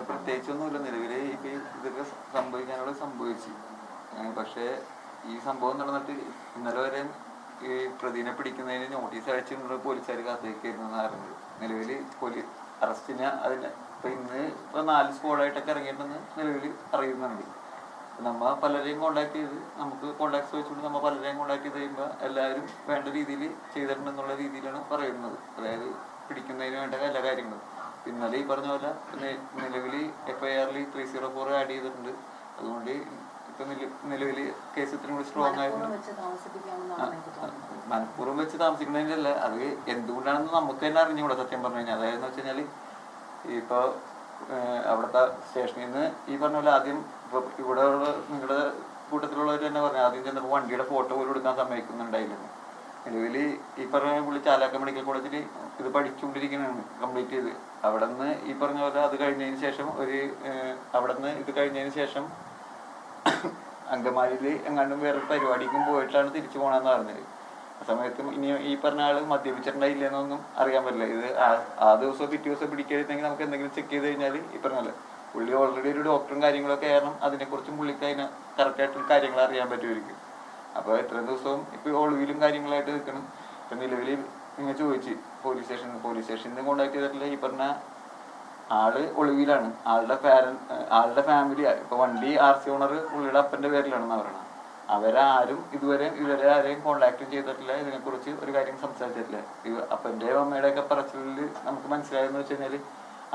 പ്രത്യേകിച്ചൊന്നുമില്ല. നിലവിൽ ഇപ്പൊ ഇതൊക്കെ സംഭവിച്ചു. പക്ഷേ ഈ സംഭവം നടന്നിട്ട് ഇന്നലെ വരെ ഈ പ്രതിനെ പിടിക്കുന്നതിന് നോട്ടീസ് അയച്ചിട്ടുണ്ട് പോലീസുകാർ കാത്തിരിക്കുന്നു അറിഞ്ഞത്. നിലവിൽ അറസ്റ്റിന് അതിന് ഇപ്പൊ ഇന്ന് 4 സ്ക്വാഡായിട്ടൊക്കെ ഇറങ്ങിയിട്ടുണ്ടെന്ന് നിലവിൽ അറിയുന്നുണ്ട്. നമ്മ പലരെയും കോണ്ടാക്ട് ചെയ്ത് നമുക്ക് കോണ്ടാക്ട്സ് വെച്ചുകൊണ്ട് നമ്മ പലരെയും കോണ്ടാക്ട് ചെയ്ത് കഴിയുമ്പോൾ എല്ലാവരും വേണ്ട രീതിയിൽ ചെയ്തിട്ടുണ്ടെന്നുള്ള രീതിയിലാണ് പറയുന്നത്. അതായത് പിടിക്കുന്നതിന് വേണ്ട എല്ലാ കാര്യങ്ങളും. ഇന്നലെ ഈ പറഞ്ഞ പോലെ നിലവിൽ FIR 304 ആഡ് ചെയ്തിട്ടുണ്ട്. അതുകൊണ്ട് ഇപ്പൊ നിലവിൽ കേസ് ഇത്രയും കൂടി സ്ട്രോങ് ആയിരുന്നു. മനഃപൂർവ്വം വെച്ച് താമസിക്കുന്നതിൻ്റെ അല്ല, അത് എന്തുകൊണ്ടാണെന്ന് നമുക്ക് തന്നെ അറിഞ്ഞുകൂടാ സത്യം പറഞ്ഞു കഴിഞ്ഞാൽ. അതായത് വെച്ച് കഴിഞ്ഞാൽ ഇപ്പൊ അവിടുത്തെ സ്റ്റേഷനിൽ നിന്ന് ഈ പറഞ്ഞ പോലെ ആദ്യം ഇപ്പൊ ഇവിടെ ഉള്ള നിങ്ങളുടെ കൂട്ടത്തിലുള്ളവർ തന്നെ പറഞ്ഞു ആദ്യം ചെന്നപ്പോൾ വണ്ടിയുടെ ഫോട്ടോ പോലും എടുക്കാൻ സമ്മതിക്കുന്നുണ്ടായിരുന്നു. നിലവിൽ ഈ പറഞ്ഞ പുള്ളി ചാലാക്ക മെഡിക്കൽ കോളേജിൽ ഇത് പഠിച്ചുകൊണ്ടിരിക്കുന്നതാണ് കംപ്ലീറ്റ് ചെയ്ത്. അവിടെ നിന്ന് ഈ പറഞ്ഞ പോലെ അത് കഴിഞ്ഞതിന് ശേഷം അവിടെ നിന്ന് ഇത് കഴിഞ്ഞതിന് ശേഷം അങ്കമാലിയിൽ എങ്ങാണ്ടും വേറെ പരിപാടിക്കും പോയിട്ടാണ് തിരിച്ചു പോകണമെന്ന് പറഞ്ഞത്. ആ സമയത്ത് ഇനി ഈ പറഞ്ഞ ആള് മദ്യപിച്ചിട്ടുണ്ടായില്ലെന്നൊന്നും അറിയാൻ പറ്റില്ല. ഇത് ആ ദിവസം പിറ്റേ ദിവസം പിടിക്കരുതെങ്കിൽ നമുക്ക് എന്തെങ്കിലും ചെക്ക് ചെയ്ത് കഴിഞ്ഞാൽ ഈ പറഞ്ഞല്ലേ പുള്ളി ഓൾറെഡി ഒരു ഡോക്ടറും കാര്യങ്ങളൊക്കെ കാരണം അതിനെക്കുറിച്ചും പുള്ളിക്ക് അതിന് കറക്റ്റായിട്ടുള്ള കാര്യങ്ങൾ അറിയാൻ പറ്റുമായിരിക്കും. അപ്പോൾ എത്രയും ദിവസവും ഇപ്പോൾ ഒളിവിലും കാര്യങ്ങളായിട്ട് നിൽക്കണം. ഇപ്പം നിലവിൽ നിങ്ങൾ ചോദിച്ച് പോലീസ് സ്റ്റേഷനിൽ നിന്ന് കോണ്ടാക്ട് ചെയ്തിട്ടില്ല. ഈ പറഞ്ഞ ആള് ഒളിവിലാണ്. ആളുടെ ഫാമിലി ഇപ്പൊ വണ്ടി RC ഓണർ പുള്ളിയുടെ അപ്പന്റെ പേരിലാണെന്ന് പറയണം. അവരാരും ഇതുവരെ ആരെയും കോണ്ടാക്ട് ചെയ്തിട്ടില്ല. ഇതിനെക്കുറിച്ച് ഒരു കാര്യം സംസാരിച്ചിട്ടില്ല. അപ്പന്റെ അമ്മയുടെ ഒക്കെ പറച്ചിലിൽ നമുക്ക് മനസ്സിലായെന്ന് വെച്ച് കഴിഞ്ഞാല്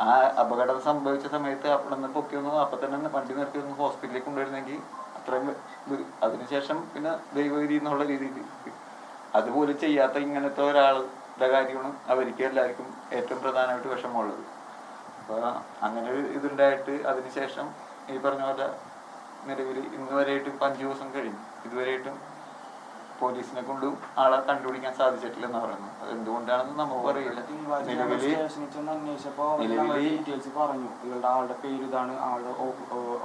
ആ അപകടം സംഭവിച്ച സമയത്ത് അവിടെ നിന്ന് പൊക്കിയൊന്നും അപ്പൊ തന്നെ വണ്ടി നിർത്തി ഒന്ന് ഹോസ്പിറ്റലിൽ കൊണ്ടുവരുന്നെങ്കിൽ അത്രയും അതിനുശേഷം പിന്നെ ദൈവവിധി എന്നുള്ള രീതിയിൽ അതുപോലെ ചെയ്യാത്ത ഇങ്ങനത്തെ ഒരാളുടെ കാര്യമാണ് അവർക്ക് എല്ലാവർക്കും ഏറ്റവും പ്രധാനമായിട്ട് വിഷമമുള്ളത്. അപ്പോൾ അങ്ങനെ ഒരു ഇതുണ്ടായിട്ട് അതിനുശേഷം ഈ പറഞ്ഞ പോലെ നിലവിൽ ഇന്ന് വരെയായിട്ടും 5 ദിവസം കഴിഞ്ഞു. ഇതുവരെയായിട്ടും പോലീസിനെ കൊണ്ടും ആളെ കണ്ടുപിടിക്കാൻ സാധിച്ചിട്ടില്ലെന്ന് പറയുന്നു. അത് എന്തുകൊണ്ടാണെന്ന് നമുക്ക് അറിയില്ല. ഡീറ്റെയിൽസ് പറഞ്ഞു ആളുടെ പേര് ഇതാണ്, ആളുടെ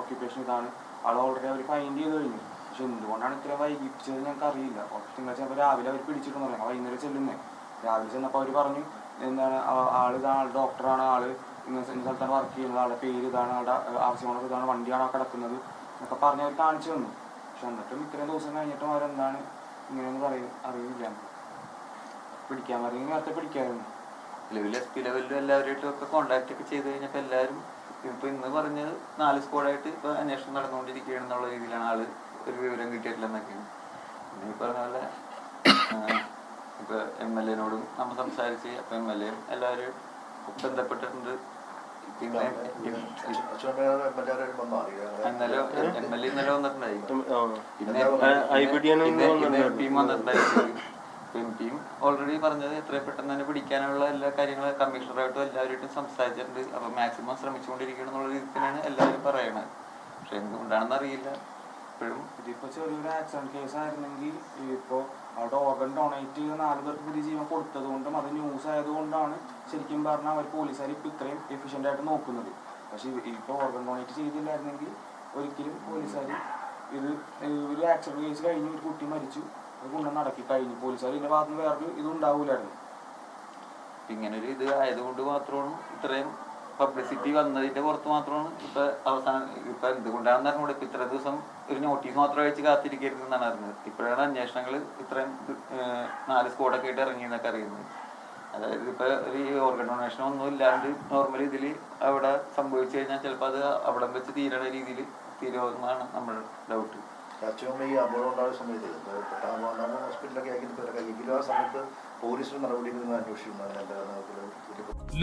ഓക്യുപ്പേഷൻ ഇതാണ്, ആൾ ഓൾറെഡി അവർ ഫൈൻഡ് ചെയ്ത് കഴിഞ്ഞു. പക്ഷെ എന്തുകൊണ്ടാണ് ഇത്ര വൈകിപ്പിച്ചത് ഞങ്ങൾക്ക് അറിയില്ല. തിങ്കളാഴ്ച രാവിലെ അവർ പിടിച്ചിട്ടെന്ന് പറഞ്ഞു. വൈകുന്നേരം ചെല്ലുന്നേ രാവിലെ ചെന്നപ്പോൾ അവർ പറഞ്ഞു എന്താണ് ആൾ ഡോക്ടറാണ്, ആള് ഇന്ന സ്ഥലത്താണ് വർക്ക് ചെയ്യുന്നത്, ആളുടെ പേര് ഇതാണ്, ആളുടെ ആവശ്യമുള്ളത് ഇതാണ്, വണ്ടിയാണ് കിടക്കുന്നത് എന്നൊക്കെ പറഞ്ഞ് അവർ കാണിച്ചു തന്നു. പക്ഷെ എന്നിട്ടും ഇത്രയും ദിവസം കഴിഞ്ഞിട്ടും അവരെന്താണ് ഇങ്ങനെയൊന്നും അറിയില്ല. പിടിക്കാൻ പറയുമെങ്കിൽ നേരത്തെ പിടിക്കാമായിരുന്നു. നിലവിൽ SP ലെവലിലും എല്ലാവരുമായിട്ടും ഒക്കെ കോണ്ടാക്ട് ഒക്കെ ചെയ്ത് കഴിഞ്ഞപ്പോൾ എല്ലാവരും ഇപ്പൊ ഇന്ന് പറഞ്ഞത് 4 സ്ക്വാഡായിട്ട് ഇപ്പൊ അന്വേഷണം നടന്നുകൊണ്ടിരിക്കുകയാണെന്നുള്ള രീതിയിലാണ് ആള് ഒരു വിവരം കിട്ടിയിട്ടില്ലെന്നൊക്കെയാണ്. പിന്നെ ഈ പറഞ്ഞ പോലെ ഇപ്പൊ MLA-നോടും നമ്മൾ സംസാരിച്ച് അപ്പൊ MLA എല്ലാവരും ബന്ധപ്പെട്ടിട്ടുണ്ട്. പിന്നെ ഇന്നലെ വന്നിട്ടുണ്ടായി. MPയും ഓൾറെഡി പറഞ്ഞത് എത്രയും പെട്ടെന്ന് തന്നെ പിടിക്കാനുള്ള എല്ലാ കാര്യങ്ങളും കമ്മീഷണറായിട്ടും എല്ലാവരുമായിട്ടും സംസാരിച്ചിട്ടുണ്ട്. അപ്പൊ മാക്സിമം ശ്രമിച്ചുകൊണ്ടിരിക്കണം എന്നുള്ള രീതിയിലാണ് എല്ലാവരും പറയണത്. പക്ഷെ എന്തുകൊണ്ടാണെന്ന് അറിയില്ല. ഇപ്പോഴും ഇതിപ്പോ ചെറിയൊരു ആക്സിഡന്റ് കേസ് ആയിരുന്നെങ്കിൽ ഇപ്പോ അവിടെ ഓർഗൻ ഡൊണേറ്റ് ചെയ്ത് 4 പേർക്ക് പുതിയ ജീവൻ കൊടുത്തത് കൊണ്ടും അത് ന്യൂസ് ആയതുകൊണ്ടാണ് ശരിക്കും പറഞ്ഞാൽ അവർ പോലീസുകാർ ഇപ്പൊ ഇത്രയും എഫിഷ്യന്റ് ആയിട്ട് നോക്കുന്നത്. പക്ഷെ ഇപ്പൊ ഓർഗൻ ഡൊണേറ്റ് ചെയ്തില്ലായിരുന്നെങ്കിൽ ഒരിക്കലും പോലീസുകാർ ഇത് ഒരു ആക്സിഡന്റ് കേസ് കഴിഞ്ഞു, ഒരു കുട്ടി മരിച്ചു, അത് കൊണ്ടുവന്ന് നടക്കി കഴിഞ്ഞു. പോലീസുകാർ ഇതിന്റെ ഭാഗത്ത് നിന്ന് വേറൊരു ഇത് ഉണ്ടാവൂലായിരുന്നു. ഇങ്ങനൊരു ഇത് ആയതുകൊണ്ട് മാത്രമാണ് ഇത്രയും പബ്ലിസിറ്റി വന്നതിന്റെ പുറത്ത് മാത്രമാണ് ഇപ്പൊ അവസാനം ഇപ്പൊ എന്തുകൊണ്ടാണെന്ന് അറിഞ്ഞൂടെ ഇപ്പൊ ഇത്ര ദിവസം ഒരു നോട്ടീസ് മാത്രം അയച്ച് കാത്തിരിക്കരുതെന്നാണ് അറിഞ്ഞത്. ഇപ്പോഴാണ് അന്വേഷണങ്ങൾ ഇത്രയും 4 സ്ക്വാഡൊക്കെ ആയിട്ട് ഇറങ്ങിയെന്നൊക്കെ അറിയുന്നത്. അതായത് ഇപ്പൊ ഒരു ഓർഗൻ ഡൊണേഷൻ ഒന്നും ഇല്ലാണ്ട് നോർമലി ഇതിൽ അവിടെ സംഭവിച്ചു കഴിഞ്ഞാൽ ചിലപ്പോൾ അത് അവിടെ വെച്ച് തീരണ രീതിയിൽ തീരുമെന്നാണ് നമ്മുടെ ഡൗട്ട്. ഈ അപകടം ഉണ്ടാകുന്ന സമയത്ത് ഹോസ്പിറ്റലൊക്കെ ആക്കിയിട്ട് ആ സമയത്ത് പോലീസ് നടപടികൾ അന്വേഷിക്കുന്നു.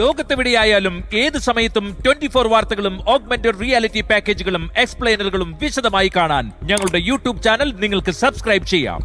ലോകത്തെവിടെയായാലും ഏത് സമയത്തും 24 വാർത്തകളും ഓഗ്മെന്റഡ് റിയാലിറ്റി പാക്കേജുകളും എക്സ്പ്ലെയിനറുകളും വിശദമായി കാണാൻ ഞങ്ങളുടെ YouTube ചാനൽ നിങ്ങൾക്ക് സബ്സ്ക്രൈബ് ചെയ്യാം.